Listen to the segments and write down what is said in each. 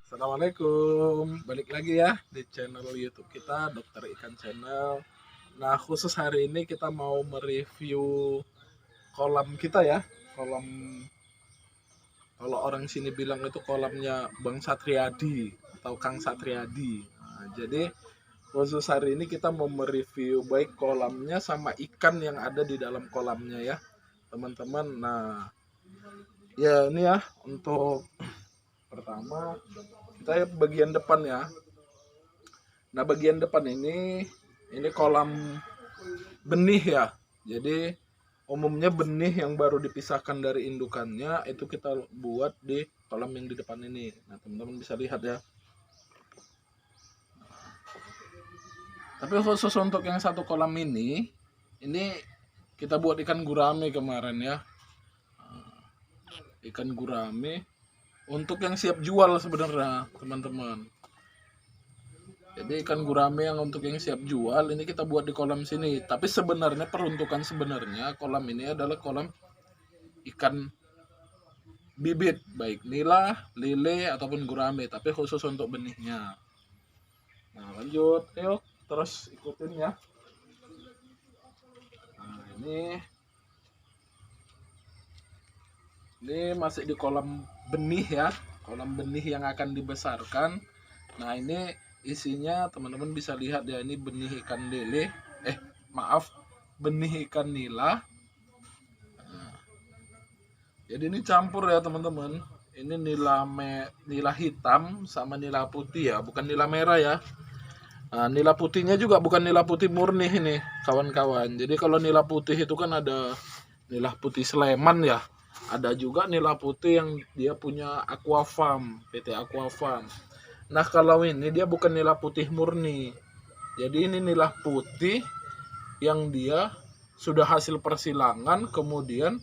Assalamualaikum, balik lagi ya di channel YouTube kita, Dokter Ikan Channel. Nah, khusus hari ini kita mau mereview kolam kita ya, kolam kalau orang sini bilang itu kolamnya Bang Satriadi atau Kang Satriadi. Nah, jadi khusus hari ini kita mau mereview baik kolamnya sama ikan yang ada di dalam kolamnya ya, teman-teman. Nah, ya ini ya untuk pertama kita bagian depan ya. Nah, bagian depan ini kolam benih ya. Jadi umumnya benih yang baru dipisahkan dari indukannya itu kita buat di kolam yang di depan ini. Nah, teman-teman bisa lihat ya. Tapi khusus untuk yang satu kolam ini kita buat ikan gurame kemarin ya. Ikan gurame untuk yang siap jual sebenarnya, teman-teman. Jadi ikan gurame yang untuk yang siap jual ini kita buat di kolam sini. Tapi sebenarnya peruntukan sebenarnya kolam ini adalah kolam ikan bibit, baik nila, lele ataupun gurame, tapi khusus untuk benihnya. Nah, lanjut, yuk terus ikutin ya. Nah, ini masih di kolam benih ya, kolam benih yang akan dibesarkan. Nah, ini isinya teman-teman bisa lihat ya, ini benih ikan lele, benih ikan nila. Nah, jadi ini campur ya teman-teman, ini nila hitam sama nila putih ya, bukan nila merah ya. Nah, nila putihnya juga bukan nila putih murni ini kawan-kawan. Jadi kalau nila putih itu kan ada nila putih Sleman ya, ada juga nila putih yang dia punya Aquafarm, PT Aquafarm. Nah, kalau ini dia bukan nila putih murni. Jadi ini nila putih yang dia sudah hasil persilangan kemudian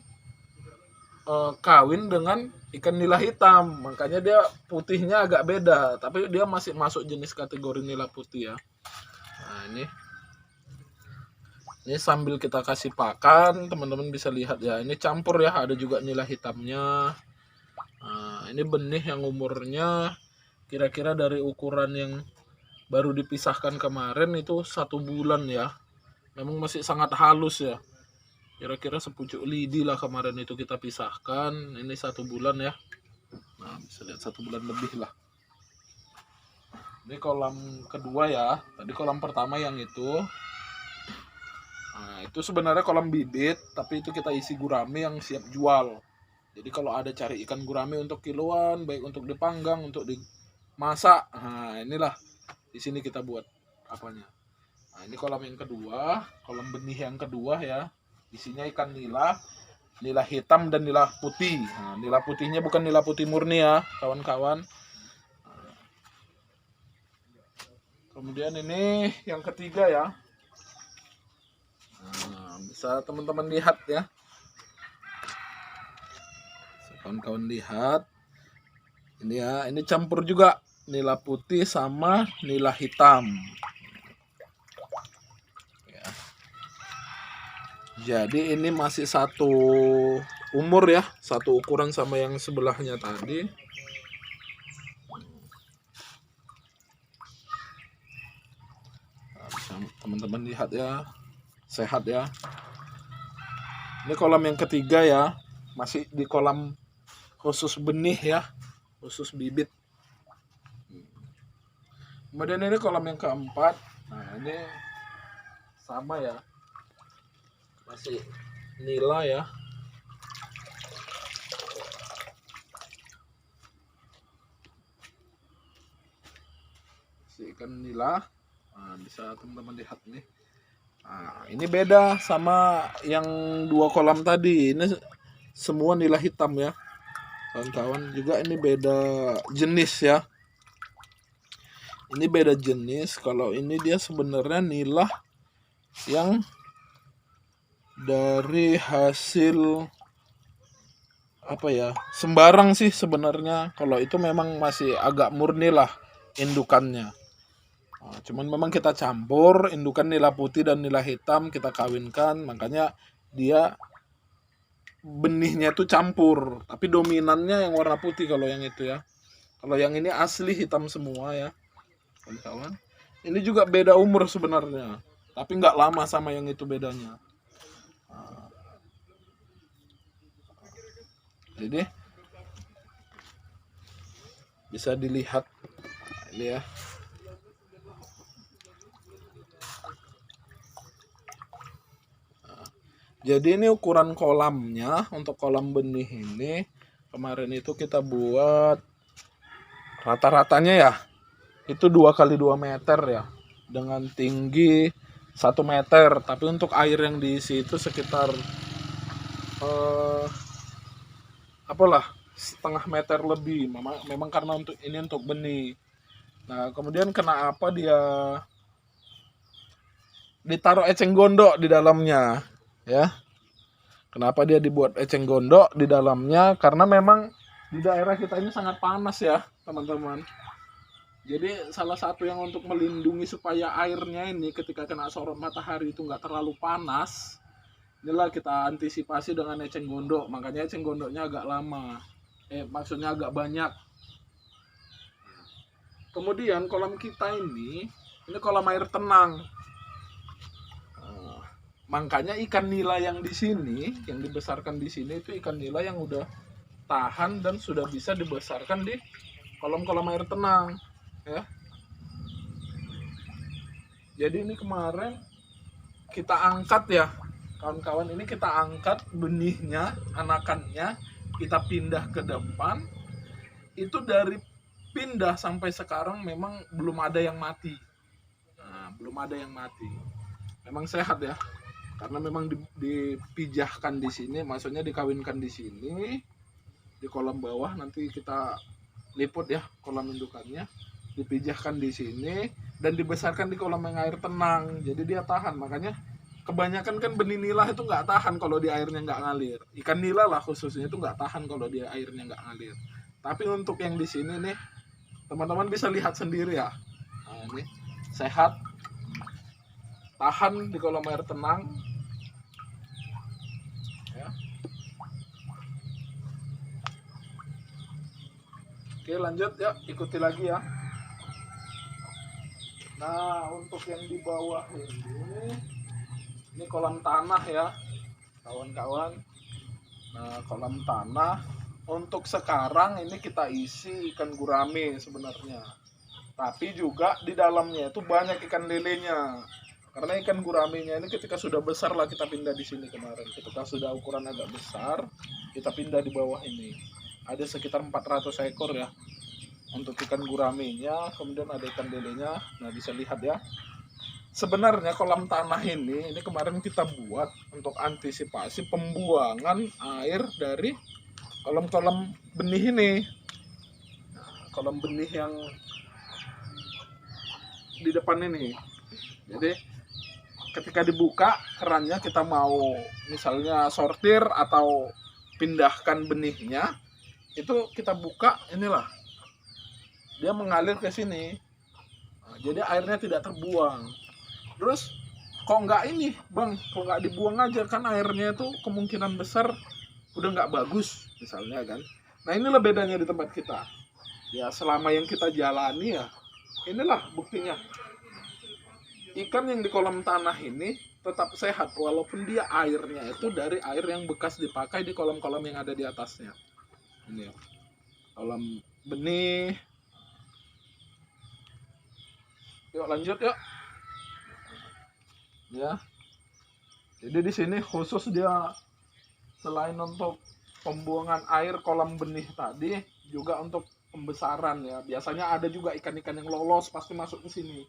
kawin dengan ikan nila hitam. Makanya dia putihnya agak beda, tapi dia masih masuk jenis kategori nila putih ya. Nah, ini sambil kita kasih pakan, teman-teman bisa lihat ya. Ini campur ya, ada juga nila hitamnya. Nah, ini benih yang umurnya kira-kira dari ukuran yang baru dipisahkan kemarin itu 1 bulan ya. Memang masih sangat halus ya, kira-kira sepucuk lidi lah kemarin itu kita pisahkan. Ini 1 bulan ya. Nah, bisa lihat 1 bulan lebih lah. Ini kolam kedua ya, tadi kolam pertama yang itu. Nah, itu sebenarnya kolam bibit, tapi itu kita isi gurame yang siap jual. Jadi kalau ada cari ikan gurame untuk kiloan, baik untuk dipanggang, untuk dimasak, nah inilah di sini kita buat apanya. Nah, ini kolam yang kedua, kolam benih yang kedua ya. Isinya ikan nila, nila hitam dan nila putih. Nah, nila putihnya bukan nila putih murni ya, kawan-kawan. Kemudian ini yang ketiga ya. Nah, bisa teman-teman lihat ya. Kawan-kawan lihat. Ini ya, ini campur juga nila putih sama nila hitam. Jadi ini masih satu umur ya, satu ukuran sama yang sebelahnya tadi. Nah, bisa teman-teman lihat ya, sehat ya. Ini kolam yang ketiga ya, masih di kolam khusus benih ya, khusus bibit. Kemudian ini kolam yang keempat. Nah, ini sama ya, masih nila ya. Si ikan nila. Nah, bisa teman-teman lihat nih. Nah, ini beda sama yang 2 kolam tadi. Ini semua nila hitam ya, kawan-kawan. Juga ini beda jenis ya. Ini beda jenis. Kalau ini dia sebenarnya nila yang dari hasil apa ya, sembarang sih sebenarnya. Kalau itu memang masih agak murni lah indukannya. Nah, cuman memang kita campur indukan nila putih dan nila hitam kita kawinkan, makanya dia benihnya itu campur, tapi dominannya yang warna putih kalau yang itu ya. Kalau yang ini asli hitam semua ya, kawan-kawan. Ini juga beda umur sebenarnya, tapi nggak lama sama yang itu bedanya. Jadi bisa dilihat ini ya. Jadi ini ukuran kolamnya untuk kolam benih ini kemarin itu kita buat rata-ratanya ya itu 2 kali 2 meter ya, dengan tinggi 1 meter, tapi untuk air yang diisi itu sekitar apalah setengah meter lebih, memang karena untuk ini untuk benih. Nah kemudian kenapa dia ditaruh eceng gondok di dalamnya ya, kenapa dia dibuat eceng gondok di dalamnya, karena memang di daerah kita ini sangat panas ya teman-teman. Jadi salah satu yang untuk melindungi supaya airnya ini ketika kena sorot matahari itu nggak terlalu panas, inilah kita antisipasi dengan eceng gondok. Makanya eceng gondoknya agak lama, maksudnya agak banyak. Kemudian kolam kita ini kolam air tenang. Makanya ikan nila yang di sini, yang dibesarkan di sini itu ikan nila yang udah tahan dan sudah bisa dibesarkan di kolam-kolam air tenang. Ya. Jadi ini kemarin kita angkat ya kawan-kawan, ini kita angkat benihnya, anakannya, kita pindah ke depan. Itu dari pindah sampai sekarang memang belum ada yang mati. Nah, belum ada yang mati. Memang sehat ya, karena memang dipijahkan di sini, maksudnya dikawinkan di sini, di kolam bawah nanti kita liput ya kolam indukannya, dipijahkan di sini dan dibesarkan di kolam yang air tenang, jadi dia tahan. Makanya kebanyakan kan benih nila itu nggak tahan kalau di airnya nggak ngalir. Ikan nila lah khususnya itu nggak tahan kalau di airnya nggak ngalir. Tapi untuk yang di sini nih teman-teman bisa lihat sendiri ya. Nah, ini sehat, tahan di kolam air tenang. Ya. Oke lanjut ya, ikuti lagi ya. Nah untuk yang di bawah ini kolam tanah ya kawan-kawan. Nah kolam tanah untuk sekarang ini kita isi ikan gurame sebenarnya, tapi juga di dalamnya itu banyak ikan lelenya, karena ikan guramenya ini ketika sudah besar lah kita pindah di sini kemarin. Ketika sudah ukuran agak besar kita pindah di bawah ini, ada sekitar 400 ekor ya untuk ikan guramenya, kemudian ada ikan lelenya. Nah bisa lihat ya, sebenarnya kolam tanah ini kemarin kita buat untuk antisipasi pembuangan air dari kolam-kolam benih ini. Nah, kolam benih yang di depan ini, jadi ketika dibuka kerannya, kita mau misalnya sortir atau pindahkan benihnya, itu kita buka, inilah dia mengalir ke sini. Nah, jadi airnya tidak terbuang. Terus kok nggak ini bang, kok nggak dibuang aja, kan airnya itu kemungkinan besar udah nggak bagus misalnya kan. Nah inilah bedanya di tempat kita ya, selama yang kita jalani ya inilah buktinya. Ikan yang di kolam tanah ini tetap sehat walaupun dia airnya itu dari air yang bekas dipakai di kolam-kolam yang ada di atasnya. Ini ya, kolam benih. Yuk lanjut yuk. Ya. Jadi di sini khusus dia selain untuk pembuangan air kolam benih tadi, juga untuk pembesaran ya. Biasanya ada juga ikan-ikan yang lolos pasti masuk ke sini,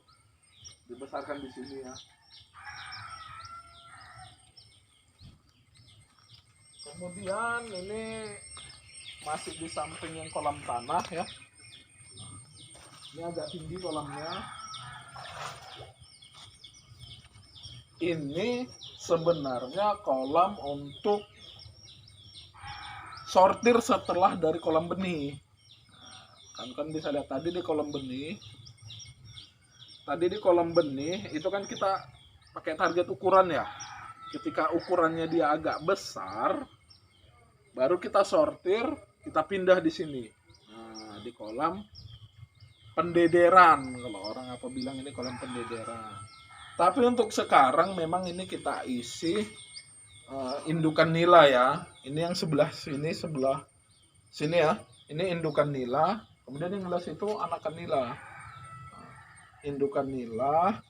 dibesarkan di sini ya. Kemudian ini masih di samping yang kolam tanah ya. Ini agak tinggi kolamnya. Ini sebenarnya kolam untuk sortir setelah dari kolam benih. Kan bisa lihat tadi di kolam benih. Tadi di kolam benih itu kan kita pakai target ukuran ya. Ketika ukurannya dia agak besar, baru kita sortir, kita pindah di sini. Nah, di kolam pendederan, kalau orang apa bilang ini kolam pendederan. Tapi untuk sekarang memang ini kita isi indukan nila ya. Ini yang sebelah sini ya. Ini indukan nila, kemudian yang gelas itu anakan nila. Indukan nila.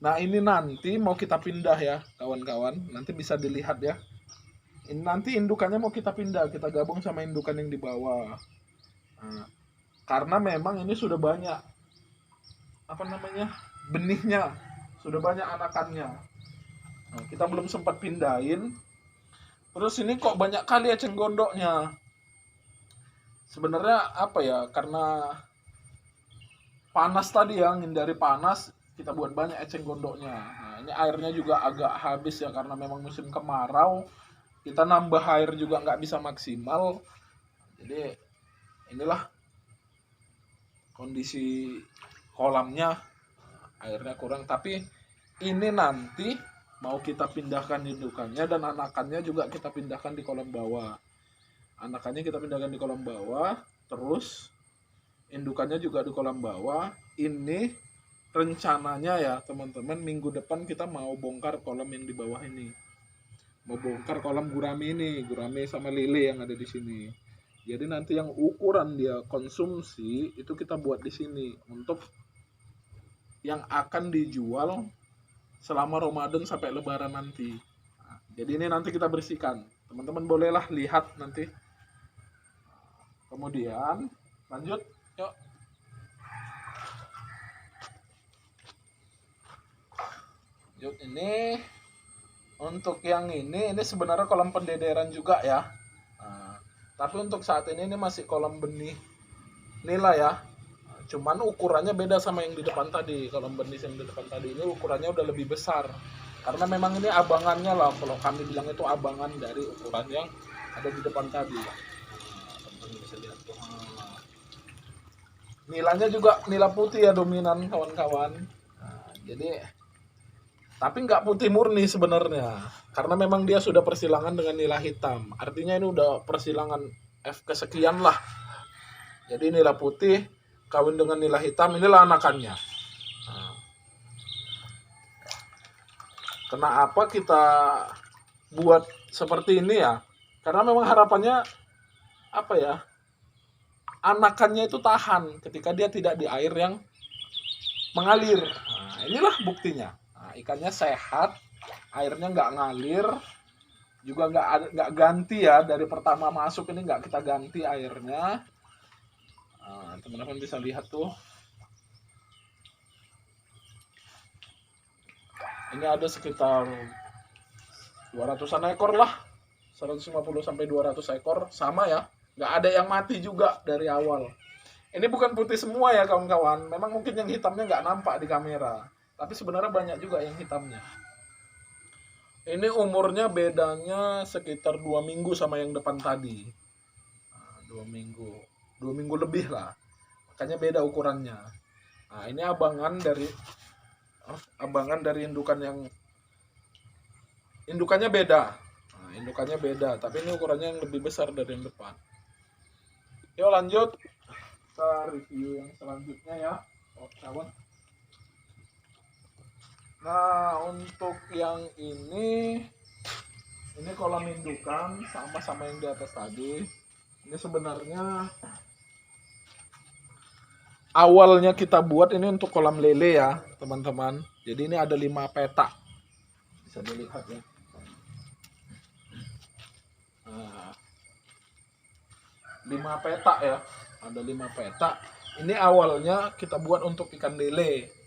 Nah, ini nanti mau kita pindah ya, kawan-kawan. Nanti bisa dilihat ya. Ini nanti indukannya mau kita pindah, kita gabung sama indukan yang di bawah. Nah, karena memang ini sudah banyak benihnya, sudah banyak anakannya. Nah, kita belum sempat pindahin. Terus ini kok banyak kali eceng gondoknya. Sebenarnya apa ya? Karena panas tadi ya, ngindari panas, kita buat banyak eceng gondoknya. Nah, ini airnya juga agak habis ya, karena memang musim kemarau. Kita nambah air juga nggak bisa maksimal. Jadi inilah kondisi kolamnya, airnya kurang. Tapi ini nanti mau kita pindahkan indukannya, dan anakannya juga kita pindahkan di kolam bawah. Anakannya kita pindahkan di kolam bawah, terus indukannya juga di kolam bawah. Ini rencananya ya teman-teman, minggu depan kita mau bongkar kolam yang di bawah ini. Mau bongkar kolam gurame ini, gurame sama lele yang ada di sini. Jadi nanti yang ukuran dia konsumsi itu kita buat di sini untuk yang akan dijual selama Ramadan sampai Lebaran nanti. Nah, jadi ini nanti kita bersihkan. Teman-teman bolehlah lihat nanti. Kemudian lanjut, yuk. Lanjut ini. Untuk yang ini sebenarnya kolam pendederan juga ya. Nah, tapi untuk saat ini masih kolam benih nila ya. Cuman ukurannya beda sama yang di depan tadi. Kolam benih yang di depan tadi ini ukurannya udah lebih besar. Karena memang ini abangannya lah. Kalau kami bilang itu abangan dari ukuran yang ada di depan tadi. Nah, teman-teman bisa lihat tuh. Nilanya juga nila putih ya, dominan kawan-kawan. Nah, jadi tapi nggak putih murni sebenarnya, karena memang dia sudah persilangan dengan nila hitam. Artinya ini udah persilangan F kesekian lah. Jadi nila putih kawin dengan nila hitam, inilah anakannya. Nah, kenapa kita buat seperti ini ya? Karena memang harapannya apa ya? Anakannya itu tahan ketika dia tidak di air yang mengalir. Nah, inilah buktinya. Ikannya sehat, airnya nggak ngalir, juga nggak ganti ya, dari pertama masuk ini nggak kita ganti airnya. Nah, teman-teman bisa lihat tuh, ini ada sekitar 200-an ekor lah, 150 sampai 200 ekor, sama ya, nggak ada yang mati juga dari awal. Ini bukan putih semua ya kawan-kawan, memang mungkin yang hitamnya nggak nampak di kamera. Tapi sebenarnya banyak juga yang hitamnya. Ini umurnya bedanya sekitar 2 minggu sama yang depan tadi. Nah, 2 minggu. 2 minggu lebih lah. Makanya beda ukurannya. Nah, ini abangan dari indukan yang indukannya beda. Nah, indukannya beda, tapi ini ukurannya yang lebih besar dari yang depan. Yuk lanjut. Kita review yang selanjutnya ya, kawan. Nah, untuk yang ini kolam indukan sama yang di atas tadi. Ini sebenarnya awalnya kita buat ini untuk kolam lele ya, teman-teman. Jadi ini ada 5 petak. Bisa dilihat ya. Nah, 5 petak ya. Ada 5 petak. Ini awalnya kita buat untuk ikan lele.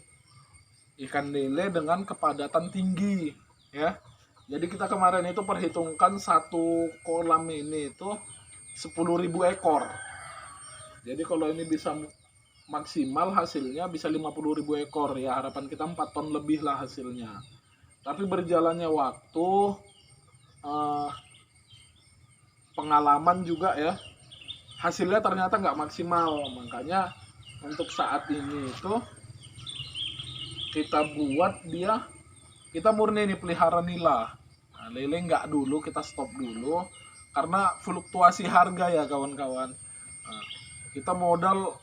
Ikan lele dengan kepadatan tinggi ya. Jadi kita kemarin itu perhitungkan satu kolam ini itu 10.000 ekor. Jadi kalau ini bisa maksimal hasilnya bisa 50.000 ekor ya. Harapan kita 4 ton lebih lah hasilnya. Tapi berjalannya waktu, pengalaman juga ya, hasilnya ternyata nggak maksimal. Makanya untuk saat ini itu kita buat kita murni nih pelihara nila. Nah, lele nggak dulu, kita stop dulu karena fluktuasi harga ya kawan-kawan. Nah, kita modal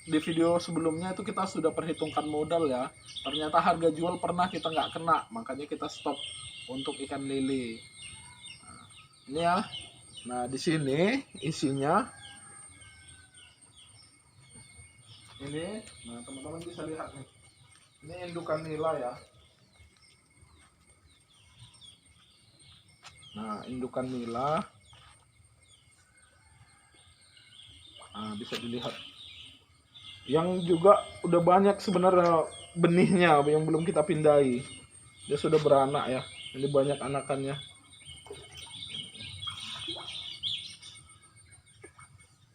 di video sebelumnya itu kita sudah perhitungkan modal ya, ternyata harga jual pernah kita nggak kena, makanya kita stop untuk ikan lele. Nah, ini ya. Nah di sini isinya ini. Nah teman-teman bisa lihat nih, ini indukan nila ya. Nah indukan nila, nah bisa dilihat. Yang juga udah banyak sebenarnya benihnya yang belum kita pindahi. Dia sudah beranak ya. Ini banyak anakannya.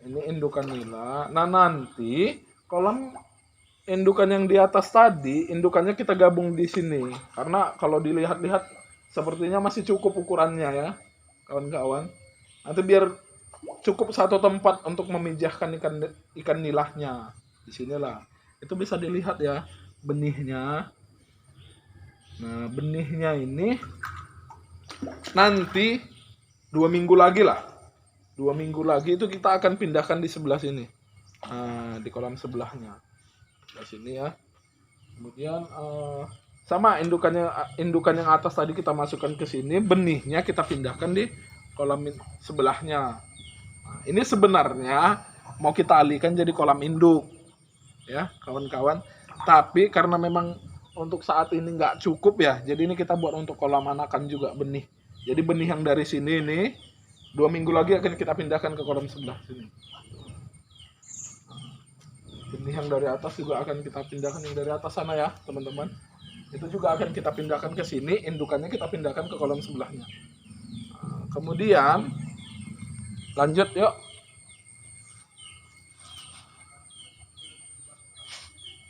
Ini indukan nila. Nah nanti kolam indukan yang di atas tadi, indukannya kita gabung di sini. Karena kalau dilihat-lihat sepertinya masih cukup ukurannya ya, kawan-kawan. Nanti biar cukup satu tempat untuk memijahkan ikan nilahnya. Di sinilah. Itu bisa dilihat ya benihnya. Nah benihnya ini nanti 2 minggu lagi lah. 2 minggu lagi itu kita akan pindahkan di sebelah sini. Nah, di kolam sebelahnya. Di sini ya. Kemudian sama indukan yang atas tadi kita masukkan ke sini, benihnya kita pindahkan di kolam sebelahnya. Nah, ini sebenarnya mau kita alihkan jadi kolam induk. Ya, kawan-kawan. Tapi karena memang untuk saat ini nggak cukup ya, jadi ini kita buat untuk kolam anakan juga benih. Jadi benih yang dari sini ini 2 minggu lagi akan kita pindahkan ke kolam sebelah sini. Benih yang dari atas juga akan kita pindahkan, yang dari atas sana ya teman-teman. Itu juga akan kita pindahkan ke sini, indukannya kita pindahkan ke kolam sebelahnya. Nah, kemudian lanjut yuk.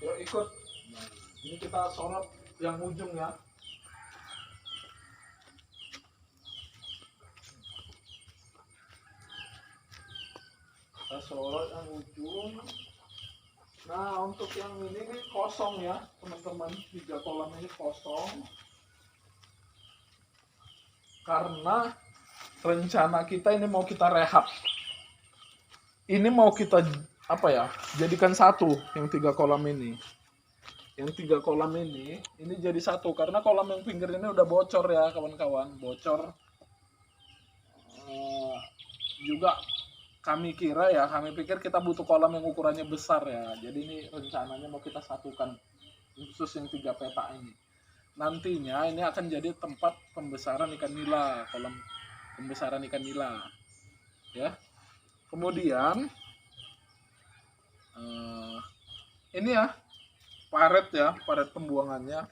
Yuk ikut. Nah, ini kita sorot yang ujung ya. Kita sorot yang ujung. Nah untuk yang ini kosong ya teman-teman, 3 kolam ini kosong karena rencana kita ini mau kita rehab. Ini mau kita apa ya, jadikan satu yang 3 kolam ini. Yang 3 kolam ini jadi satu karena kolam yang pinggir ini udah bocor ya kawan-kawan, bocor. Juga kami pikir kita butuh kolam yang ukurannya besar ya. Jadi ini rencananya mau kita satukan khusus yang 3 peta ini. Nantinya ini akan jadi tempat pembesaran ikan nila, kolam pembesaran ikan nila. Ya. Kemudian ini ya paret pembuangannya.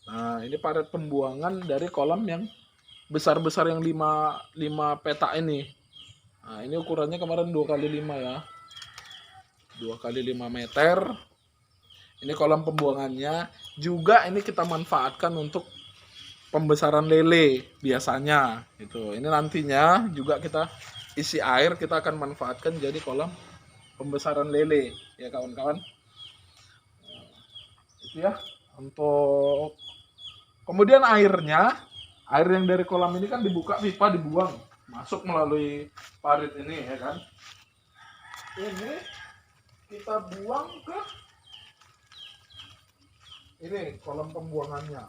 Nah, ini paret pembuangan dari kolam yang besar-besar yang 5 peta ini. Nah, ini ukurannya kemarin 2x5 ya. 2x5 meter. Ini kolam pembuangannya. Juga ini kita manfaatkan untuk pembesaran lele biasanya gitu. Ini nantinya juga kita isi air, kita akan manfaatkan jadi kolam pembesaran lele ya kawan-kawan. Itu ya untuk kemudian air yang dari kolam ini kan dibuka pipa, dibuang masuk melalui parit ini ya kan. Ini kita buang ke ini kolam pembuangannya.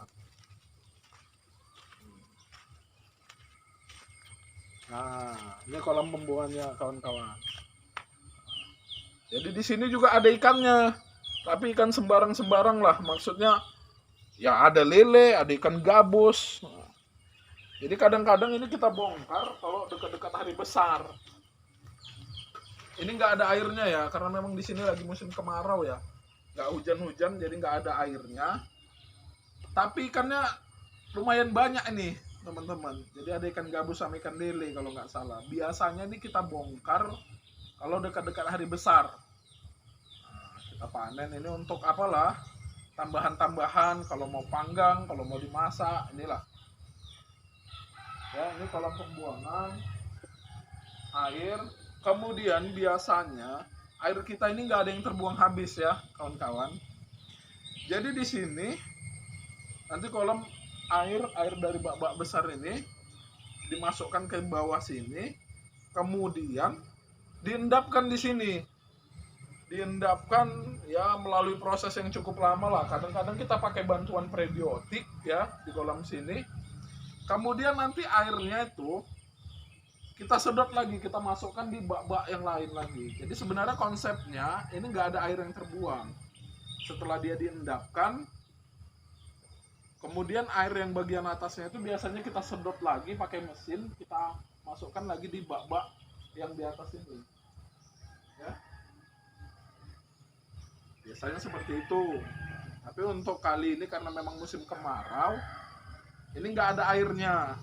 Nah ini kolam pembuangannya kawan-kawan. Jadi di sini juga ada ikannya, tapi ikan sembarang lah, maksudnya ya ada lele, ada ikan gabus. Jadi kadang-kadang ini kita bongkar kalau dekat-dekat hari besar. Ini nggak ada airnya ya, karena memang di sini lagi musim kemarau ya, nggak hujan-hujan, jadi nggak ada airnya. Tapi ikannya lumayan banyak ini teman-teman. Jadi ada ikan gabus sama ikan lele kalau nggak salah. Biasanya ini kita bongkar kalau dekat-dekat hari besar. Nah, kita panen ini untuk apalah? Tambahan-tambahan kalau mau panggang, kalau mau dimasak, inilah. Ya, ini kolam pembuangan air. Kemudian biasanya air kita ini nggak ada yang terbuang habis ya, kawan-kawan. Jadi di sini nanti kolam air dari bak-bak besar ini dimasukkan ke bawah sini, kemudian diendapkan di sini. Diendapkan ya melalui proses yang cukup lama lah. Kadang-kadang kita pakai bantuan prebiotik ya di kolam sini. Kemudian nanti airnya itu kita sedot lagi, kita masukkan di bak-bak yang lain lagi. Jadi sebenarnya konsepnya ini nggak ada air yang terbuang. Setelah dia diendapkan, kemudian air yang bagian atasnya itu biasanya kita sedot lagi pakai mesin, kita masukkan lagi di bak-bak yang di atas ini. Ya. Biasanya seperti itu. Tapi untuk kali ini karena memang musim kemarau, ini nggak ada airnya.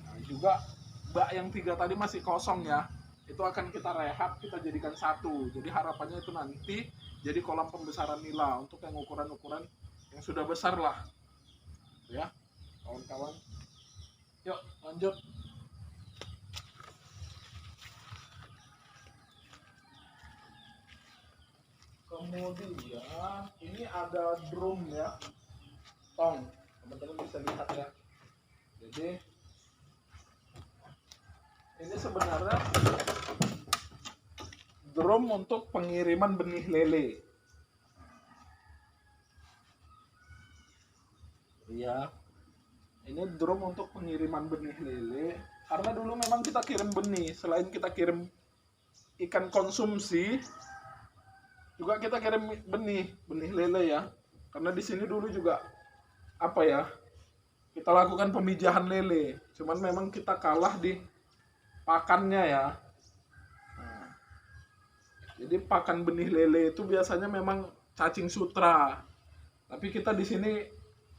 Nah, juga bak yang 3 tadi masih kosong ya. Itu akan kita rehab, kita jadikan satu. Jadi harapannya itu nanti jadi kolam pembesaran nila untuk yang ukuran-ukuran yang sudah besar lah. Ya, kawan-kawan. Yuk, lanjut. Kemudian ini ada drum ya, tong, teman-teman bisa lihat ya. Jadi ini sebenarnya drum untuk pengiriman benih lele. Ya, ini drum untuk pengiriman benih lele. Karena dulu memang kita kirim benih, selain kita kirim ikan konsumsi, juga kita kirim benih lele ya. Karena di sini dulu juga apa ya, kita lakukan pemijahan lele. Cuman memang kita kalah di pakannya ya. Nah, jadi pakan benih lele itu biasanya memang cacing sutra. Tapi kita di sini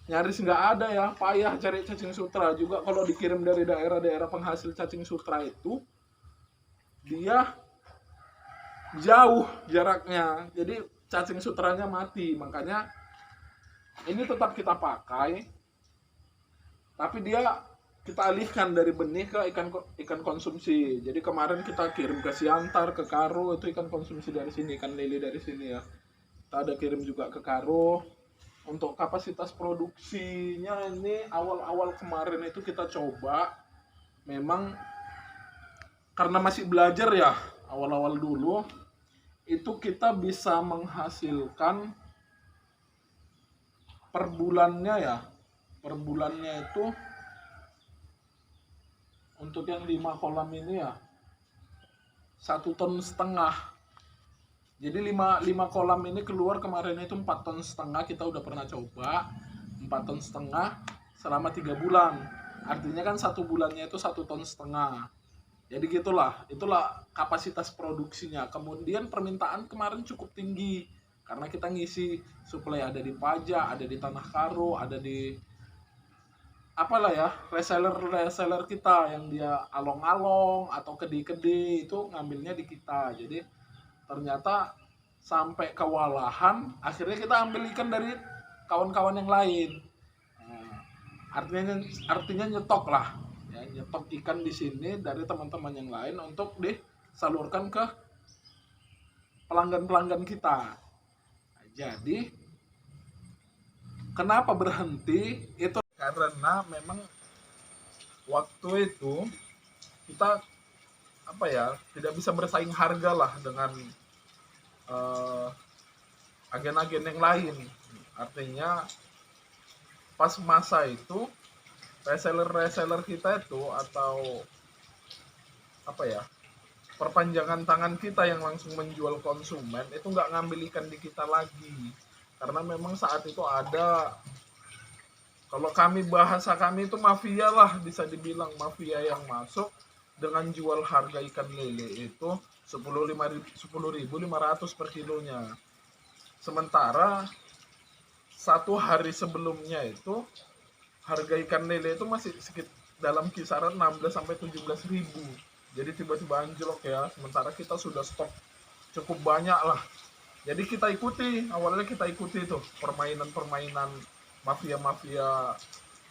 nyaris nggak ada ya, payah cari cacing sutra. Juga kalau dikirim dari daerah-daerah penghasil cacing sutra itu, dia jauh jaraknya, jadi cacing sutranya mati. Makanya ini tetap kita pakai, tapi dia kita alihkan dari benih ke ikan konsumsi. Jadi kemarin kita kirim ke Siantar, ke Karo, itu ikan konsumsi dari sini, ikan lele dari sini ya. Kita ada kirim juga ke Karo. Untuk kapasitas produksinya ini awal-awal kemarin itu kita coba, memang karena masih belajar ya, awal-awal dulu itu kita bisa menghasilkan per bulannya ya, per bulannya itu untuk yang 5 kolam ini ya 1,5 ton. Jadi 5 kolam ini keluar kemarin itu 4,5 ton. Kita udah pernah coba 4,5 ton selama 3 bulan. Artinya kan 1 bulannya itu 1,5 ton. Jadi itulah kapasitas produksinya. Kemudian permintaan kemarin cukup tinggi karena kita ngisi suplai ada di Paja, ada di Tanah Karo, ada di apalah ya, reseller kita yang dia along-along atau kedi-kedi itu ngambilnya di kita. Jadi ternyata sampai kewalahan, akhirnya kita ambil ikan dari kawan-kawan yang lain. Nah, artinya nyetok lah. Ya, nyetok ikan di sini dari teman-teman yang lain untuk disalurkan ke pelanggan-pelanggan kita. Nah, jadi kenapa berhenti? Itu karena memang waktu itu kita apa ya, tidak bisa bersaing harga lah dengan agen-agen yang lain. Artinya pas masa itu reseller kita itu atau apa ya, perpanjangan tangan kita yang langsung menjual konsumen itu nggak ngambil ikan di kita lagi, karena memang saat itu ada, kalau bahasa kami itu mafia lah, bisa dibilang mafia yang masuk dengan jual harga ikan lele itu 10.500 per kilonya, sementara 1 hari sebelumnya itu harga ikan lele itu masih dalam kisaran 16-17 ribu. Jadi tiba-tiba anjlok ya, sementara kita sudah stok cukup banyak lah. Jadi awalnya kita ikuti tuh permainan mafia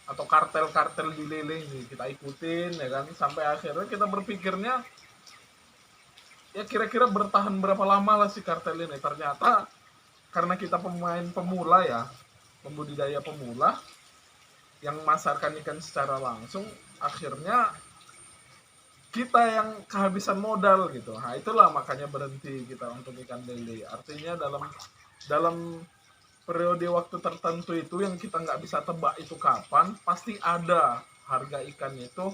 atau kartel di lele ini, kita ikutin ya kan, sampai akhirnya kita berpikirnya ya kira-kira bertahan berapa lama lah si kartel ini. Ternyata karena kita pemain pemula ya, pembudidaya pemula yang masarkan ikan secara langsung, akhirnya kita yang kehabisan modal gitu. Nah, itulah makanya berhenti kita untuk ikan lele. Artinya dalam dalam periode waktu tertentu itu yang kita nggak bisa tebak itu kapan, pasti ada harga ikannya itu,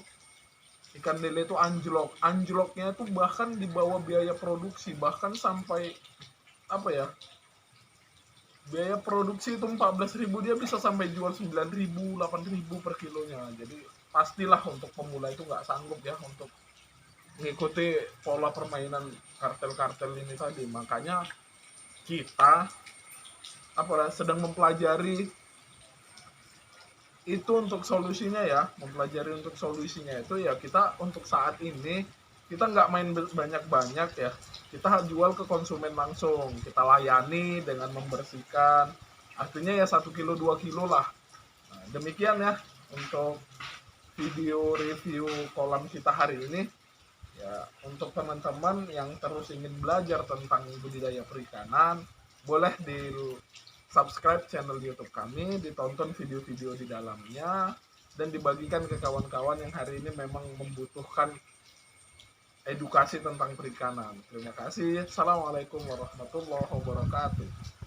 ikan lele itu anjlok. Anjloknya itu bahkan di bawah biaya produksi, bahkan sampai apa ya? Biaya produksi itu 14.000, dia bisa sampai jual 9.000, 8.000 per kilonya. Jadi pastilah untuk pemula itu nggak sanggup ya untuk mengikuti pola permainan kartel-kartel ini tadi. Makanya kita sedang mempelajari itu untuk solusinya ya, mempelajari untuk solusinya itu ya kita untuk saat ini kita nggak main banyak-banyak ya, kita jual ke konsumen langsung, kita layani dengan membersihkan, artinya ya 1 kilo 2 kilo lah. Nah, demikian ya untuk video review kolam kita hari ini ya. Untuk teman-teman yang terus ingin belajar tentang budidaya perikanan, boleh di subscribe channel YouTube kami, ditonton video-video di dalamnya, dan dibagikan ke kawan-kawan yang hari ini memang membutuhkan edukasi tentang perikanan. Terima kasih. Assalamualaikum warahmatullahi wabarakatuh.